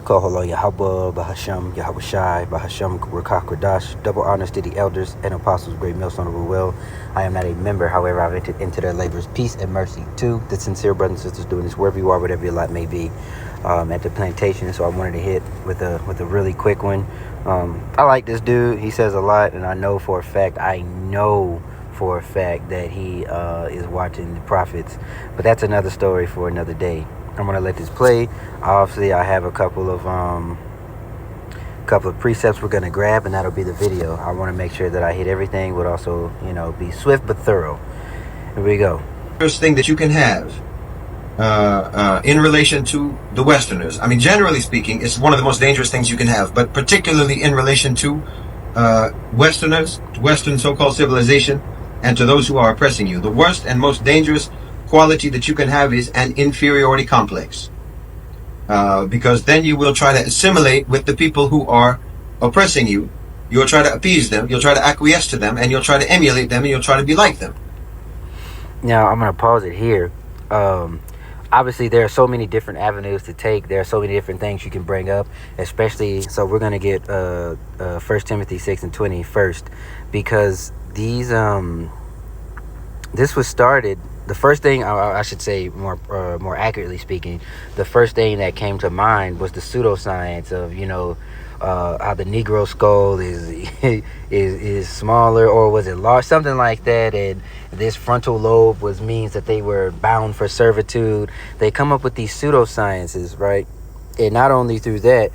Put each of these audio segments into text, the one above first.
Koholo Yahweh, Bahasham, Yahweh Shai, Bahasham, Rakah Kodash. Double honors to the elders and apostles, great millstone of Ruel. I am not a member, however, I've entered into their labors. Peace and mercy to the sincere brothers and sisters doing this wherever you are, whatever your lot may be, at the plantation. So I wanted to hit with a really quick one. I like this dude. He says a lot, and I know for a fact that he is watching the prophets. But that's another story for another day. I'm gonna let this play. Obviously, I have a couple of precepts we're gonna grab, and that'll be the video. I want to make sure that I hit everything, but also, be swift but thorough. Here we go. First thing that you can have in relation to the Westerners. I mean, generally speaking, it's one of the most dangerous things you can have, but particularly in relation to Westerners, Western so-called civilization, and to those who are oppressing you. The worst and most dangerous quality that you can have is an inferiority complex, because then you will try to assimilate with the people who are oppressing you. You'll try to appease them, you'll try to acquiesce to them, and you'll try to emulate them, and you'll try to be like them. Now I'm going to pause it here. Obviously, there are so many different avenues to take. There are so many different things you can bring up, especially, so we're going to get 1 Timothy 6:20 first, because these this was started. The first thing, I should say, more accurately speaking, the first thing that came to mind was the pseudoscience of, how the Negro skull is smaller, or was it large, something like that, and this frontal lobe means that they were bound for servitude. They come up with these pseudosciences, right? And not only through that,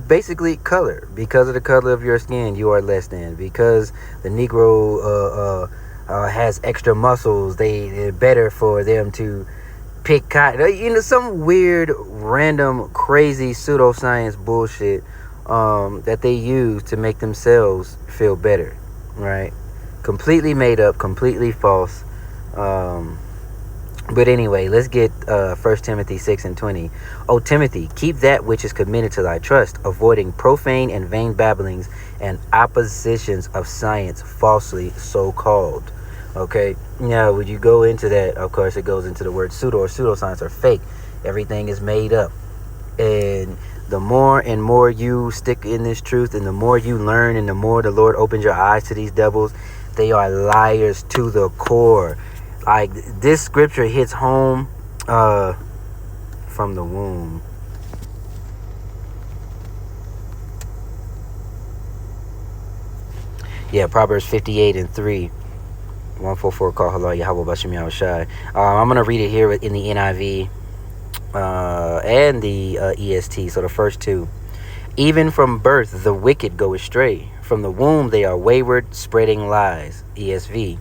basically color. Because of the color of your skin, you are less than. Because the Negro has extra muscles, they're better for them to pick cotton. Some weird, random, crazy pseudoscience bullshit that they use to make themselves feel better, right? Completely made up, completely false. But anyway, let's get 1 Timothy 6:20. O Timothy, keep that which is committed to thy trust, avoiding profane and vain babblings and oppositions of science, falsely so called. Okay, now when you go into that, of course, it goes into the word pseudo or pseudoscience or fake. Everything is made up. And the more and more you stick in this truth, and the more you learn, and the more the Lord opens your eyes to these devils, they are liars to the core. Like, this scripture hits home from the womb. Yeah, Proverbs 58:3. 144 call hello Yahweh Bashim Yahweh Shai. I'm going to read it here in the NIV and the EST, so the first two. Even from birth the wicked go astray. From the womb they are wayward, spreading lies. ESV.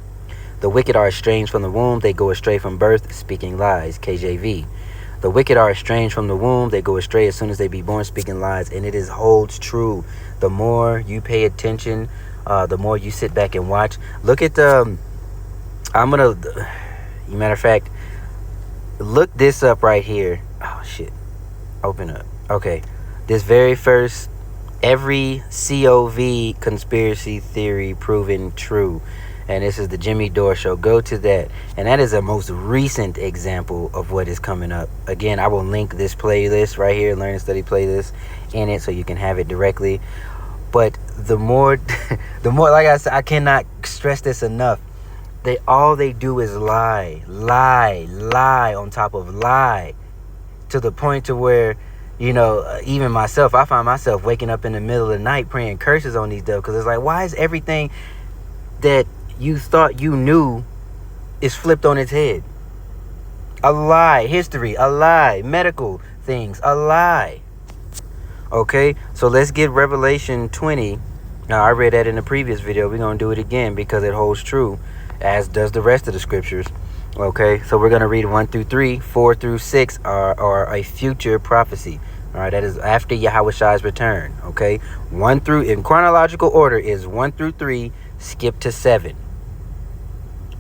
The wicked are estranged from the womb, they go astray from birth, speaking lies. KJV. The wicked are estranged from the womb, they go astray as soon as they be born, speaking lies. And it holds true. The more you pay attention, the more you sit back and watch. Look at matter of fact, look this up right here. Oh shit, open up. Okay, this very first, every COV conspiracy theory proven true, and this is the Jimmy Dore Show. Go to that, and that is a most recent example of what is coming up. Again, I will link this playlist right here, Learn and Study playlist, in it, so you can have it directly. But the more like I said, I cannot stress this enough. All they do is lie on top of lie, to the point to where, even myself, I find myself waking up in the middle of the night praying curses on these devils, because it's like, why is everything that you thought you knew is flipped on its head? A lie. History, a lie. Medical things, a lie. Okay, so let's get Revelation 20. Now, I read that in the previous video. We're going to do it again because it holds true, as does the rest of the scriptures. Okay, so we're going to read 1-3, 4-6 are a future prophecy. All right, that is after Yahushai's return. Okay, 1 through, in chronological order, is 1-3, skip to 7.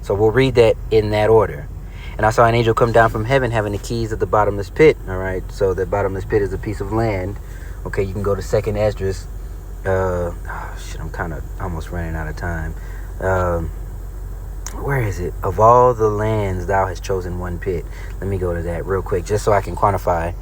So we'll read that in that order. And I saw an angel come down from heaven having the keys of the bottomless pit. All right, so the bottomless pit is a piece of land. Okay, you can go to 2nd Esdras. I'm kind of almost running out of time. Where is it? Of all the lands, thou hast chosen one pit. Let me go to that real quick, just so I can quantify.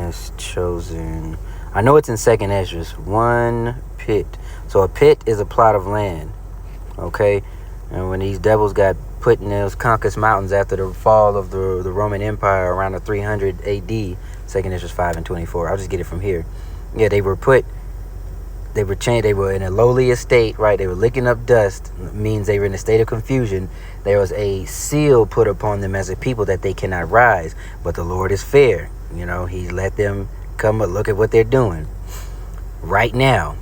has chosen. I know it's in Second Esdras. One pit. So a pit is a plot of land. Okay, and when these devils got put in those Caucasus Mountains after the fall of the Roman Empire around the 300 A.D. Second Esdras 5 and 24. I'll just get it from here. Yeah, they were put. They were changed. They were in a lowly estate, right? They were licking up dust. Means they were in a state of confusion. There was a seal put upon them as a people that they cannot rise. But the Lord is fair. You know, He let them come and look at what they're doing right now.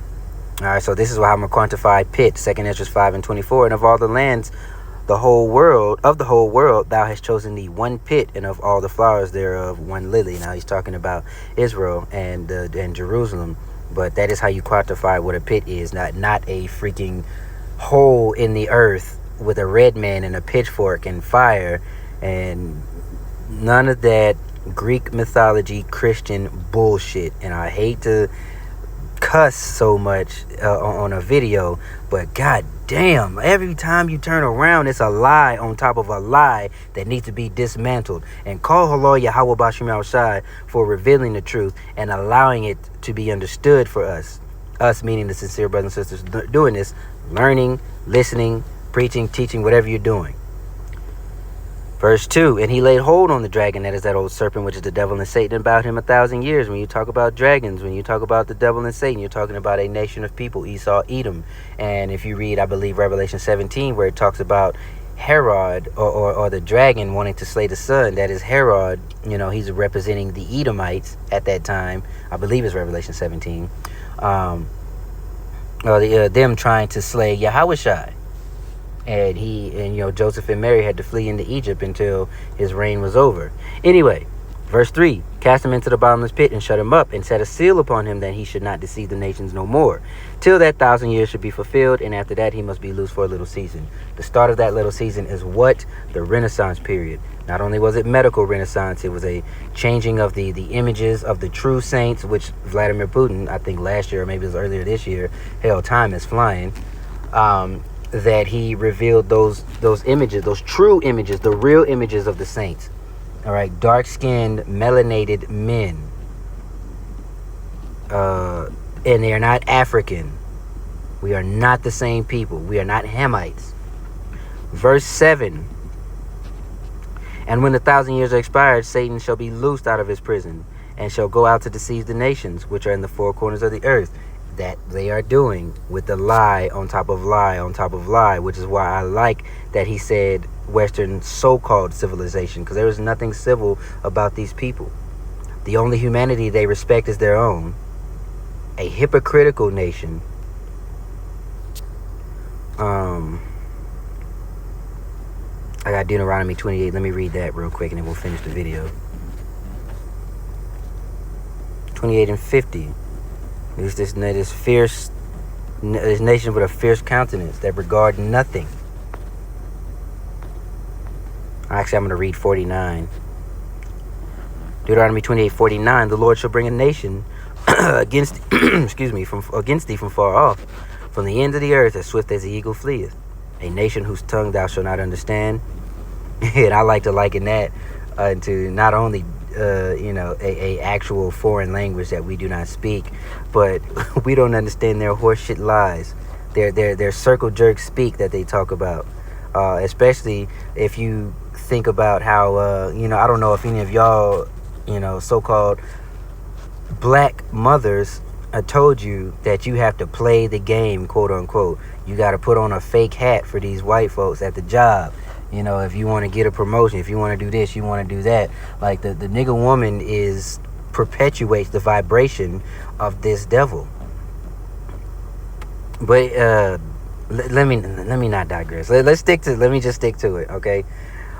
All right, so this is how I'm going to quantify pit. Second Esdras 5 and 24. And of all the lands, the whole world, thou hast chosen thee one pit, and of all the flowers thereof, one lily. Now he's talking about Israel and Jerusalem. But that is how you quantify what a pit is, not a freaking hole in the earth with a red man and a pitchfork and fire and none of that Greek mythology Christian bullshit. And I hate to cuss so much on a video, but god damn, every time you turn around, it's a lie on top of a lie that needs to be dismantled. And call Halal Yahweh Bashim Al-Shai for revealing the truth and allowing it to be understood for us. Us meaning the sincere brothers and sisters doing this, learning, listening, preaching, teaching, whatever you're doing. Verse 2, and he laid hold on the dragon, that is that old serpent, which is the devil and Satan, about him 1,000 years. When you talk about dragons, when you talk about the devil and Satan, you're talking about a nation of people, Esau, Edom. And if you read, I believe, Revelation 17, where it talks about Herod or the dragon wanting to slay the son, that is Herod, you know, he's representing the Edomites at that time. I believe it's Revelation 17. Them trying to slay Yahushua. And you know, Joseph and Mary had to flee into Egypt until his reign was over. Anyway, verse 3, cast him into the bottomless pit and shut him up and set a seal upon him that he should not deceive the nations no more, till that 1,000 years should be fulfilled, and after that he must be loose for a little season. The start of that little season is what? The Renaissance period. Not only was it medical Renaissance, it was a changing of the images of the true saints, which Vladimir Putin, I think last year or maybe it was earlier this year, hell, time is flying, that he revealed those images, those true images, the real images of the saints. All right, dark-skinned, melanated men. And they are not African. We are not the same people. We are not Hamites. Verse 7. And when the 1,000 years are expired, Satan shall be loosed out of his prison, and shall go out to deceive the nations, which are in the four corners of the earth. That they are doing with the lie on top of lie on top of lie, which is why I like that he said Western so-called civilization, because there is nothing civil about these people. The only humanity they respect is their own. A hypocritical nation. I got Deuteronomy 28. Let me read that real quick and then we'll finish the video. 28 and 50. This nation with a fierce countenance that regard nothing. Actually, I'm going to read 49. Deuteronomy 28:49. The Lord shall bring a nation against, against thee from far off, from the ends of the earth, as swift as the eagle fleeth. A nation whose tongue thou shalt not understand. And I like to liken that to not only a actual foreign language that we do not speak, but we don't understand their horseshit lies, their circle jerk speak that they talk about, especially if you think about how I don't know if any of y'all so-called black mothers told you that you have to play the game, quote unquote. You got to put on a fake hat for these white folks at the job. If you want to get a promotion, if you want to do this, you want to do that. Like the nigga woman perpetuates the vibration of this devil. But let me not digress. Let me just stick to it, okay?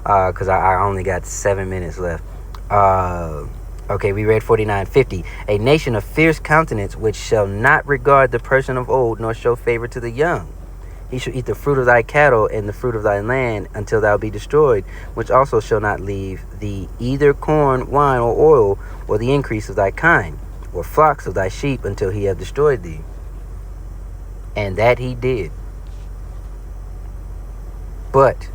Because I only got 7 minutes left. Okay, we read 49:50. A nation of fierce countenance, which shall not regard the person of old, nor show favor to the young. He shall eat the fruit of thy cattle and the fruit of thy land until thou be destroyed, which also shall not leave thee either corn, wine, or oil, or the increase of thy kind, or flocks of thy sheep, until he have destroyed thee. And that he did. But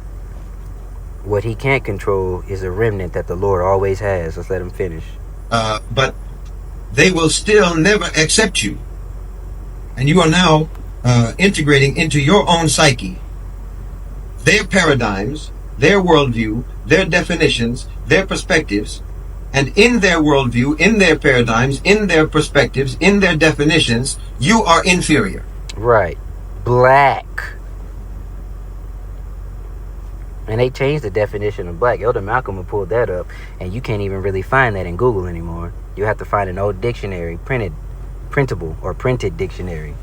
what he can't control is a remnant that the Lord always has. Let's let him finish. But they will still never accept you. And you are now integrating into your own psyche their paradigms, their worldview, their definitions, their perspectives. And in their worldview, in their paradigms, in their perspectives, in their definitions, you are inferior. Right. Black. And they changed the definition of black. Elder Malcolm had pulled that up, and you can't even really find that in Google anymore. You have to find an old dictionary, printable or printed dictionary.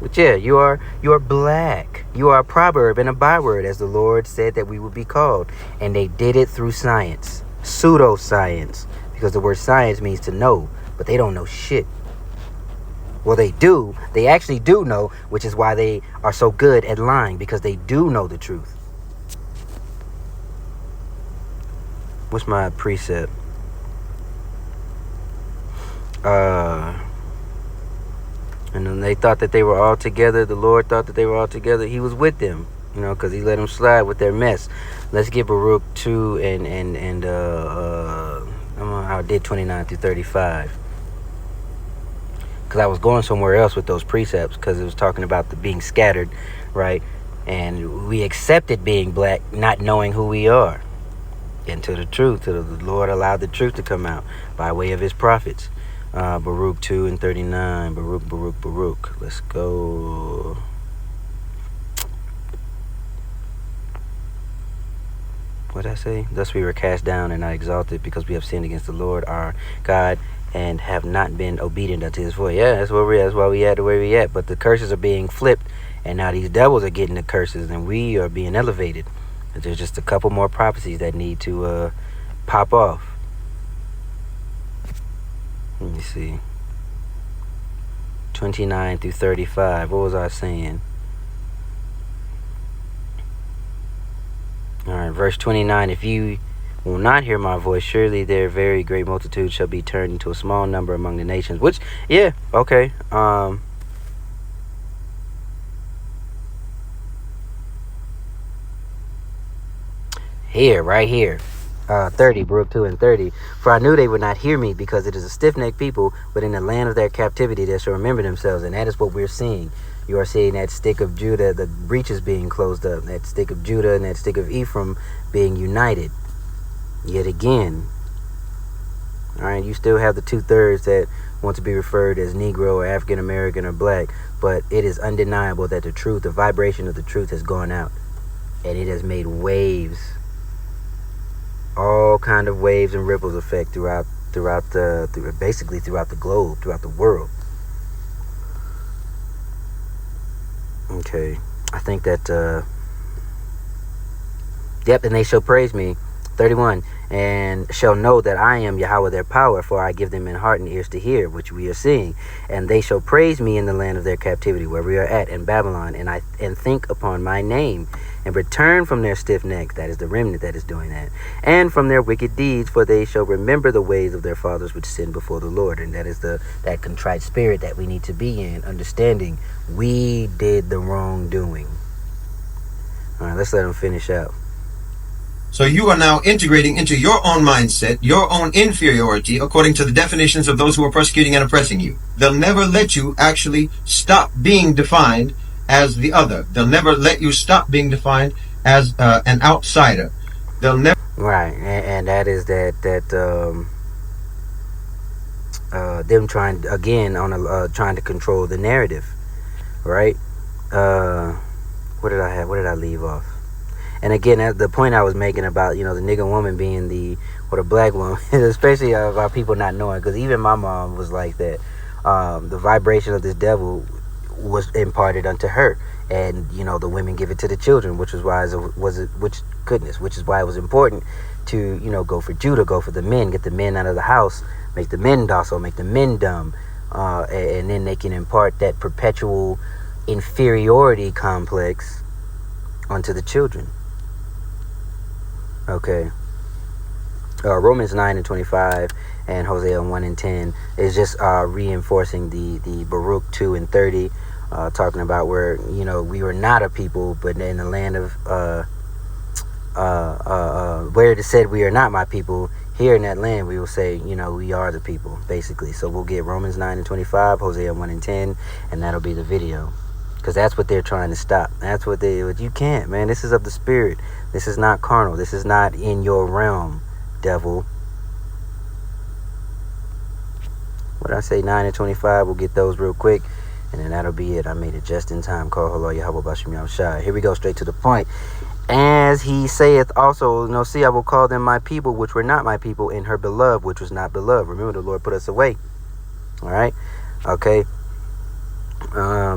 But yeah, you are black. You are a proverb and a byword, as the Lord said that we would be called. And they did it through science. Pseudoscience. Because the word science means to know, but they don't know shit. Well, they do. They actually do know, which is why they are so good at lying, because they do know the truth. What's my precept? And then they thought that they were all together. The Lord thought that they were all together. He was with them, you know, because he let them slide with their mess. Let's get Baruch 2 and I did 29 through 35. Because I was going somewhere else with those precepts, because it was talking about the being scattered, right? And we accepted being black, not knowing who we are. Into the truth, the Lord allowed the truth to come out by way of his prophets. Baruch 2 and 39. Baruch. Let's go. What did I say? Thus we were cast down and not exalted, because we have sinned against the Lord our God and have not been obedient unto his voice. Yeah, that's where we at. That's why we at the way we at. But the curses are being flipped, and now these devils are getting the curses, and we are being elevated. And there's just a couple more prophecies that need to pop off. Let me see. 29 through 35. What was I saying? Alright, verse 29. If you will not hear my voice, surely their very great multitude shall be turned into a small number among the nations. Which, yeah, okay. Here, right here. 30, Baruch 2 and 30. For I knew they would not hear me, because it is a stiff-necked people, but in the land of their captivity they shall remember themselves. And that is what we're seeing. You are seeing that stick of Judah, the breaches being closed up, that stick of Judah and that stick of Ephraim being united. Yet again. Alright, you still have the 2/3 that want to be referred as Negro or African American or black, but it is undeniable that the truth, the vibration of the truth has gone out. And it has made waves. All kind of waves and ripples effect basically throughout the globe, throughout the world. Okay, I think that yep, and they shall praise me, 31, and shall know that I am Yahweh their power, for I give them in heart and ears to hear, which we are seeing. And they shall praise me in the land of their captivity, where we are at, in Babylon, and think upon my name, and return from their stiff necks. That is the remnant that is doing that. And from their wicked deeds, for they shall remember the ways of their fathers which sinned before the Lord. And that is that contrite spirit that we need to be in, understanding we did the wrongdoing. All right, let's let them finish out. So you are now integrating into your own mindset, your own inferiority, according to the definitions of those who are persecuting and oppressing you. They'll never let you actually stop being defined as the other. They'll never let you stop being defined as an outsider. They'll never. Right, and that is them trying again on trying to control the narrative, right? What did I leave off? And again, the point I was making about, the nigger woman being the black woman, especially about people not knowing, because even my mom was like that. The vibration of this devil was imparted unto her, and the women give it to the children, which is why which is why it was important to go for Judah, go for the men, get the men out of the house, make the men docile, make the men dumb, and then they can impart that perpetual inferiority complex onto the children. Okay. Romans 9 and 25 and Hosea 1 and 10 is just reinforcing the Baruch 2 and 30, talking about where we were not a people, but in the land of where it is said we are not my people, Here in that land, we will say, we are the people, basically. So we'll get Romans 9:25, Hosea 1:10, and that'll be the video. Because that's what they're trying to stop. That's what you can't, man. This is of the spirit. This is not carnal. This is not in your realm, devil. What did I say? 9:25. We'll get those real quick. And then that'll be it. I made it just in time. Call hello, Yahweh Bashim Yahushua. Here we go, straight to the point. As he saith also, see, I will call them my people, which were not my people, and her beloved, which was not beloved. Remember, the Lord put us away. All right? Okay.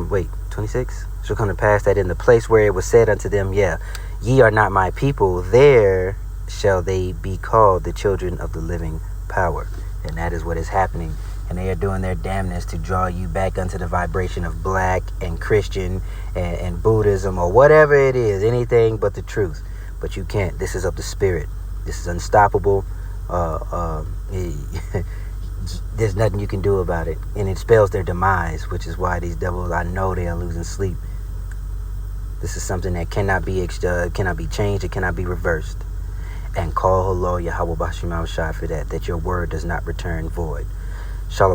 Wait, 26? Shall come to pass that in the place where it was said unto them, ye are not my people, there shall they be called the children of the living power. And that is what is happening. And they are doing their damnness to draw you back unto the vibration of black and Christian and Buddhism or whatever it is, anything but the truth. But you can't. This is of the spirit. This is unstoppable. There's nothing you can do about it. And it spells their demise, which is why these devils, I know they are losing sleep. This is something that cannot be changed. It cannot be reversed. And call hello, Yahweh Bashim Yahushua for that your word does not return void. Shalom.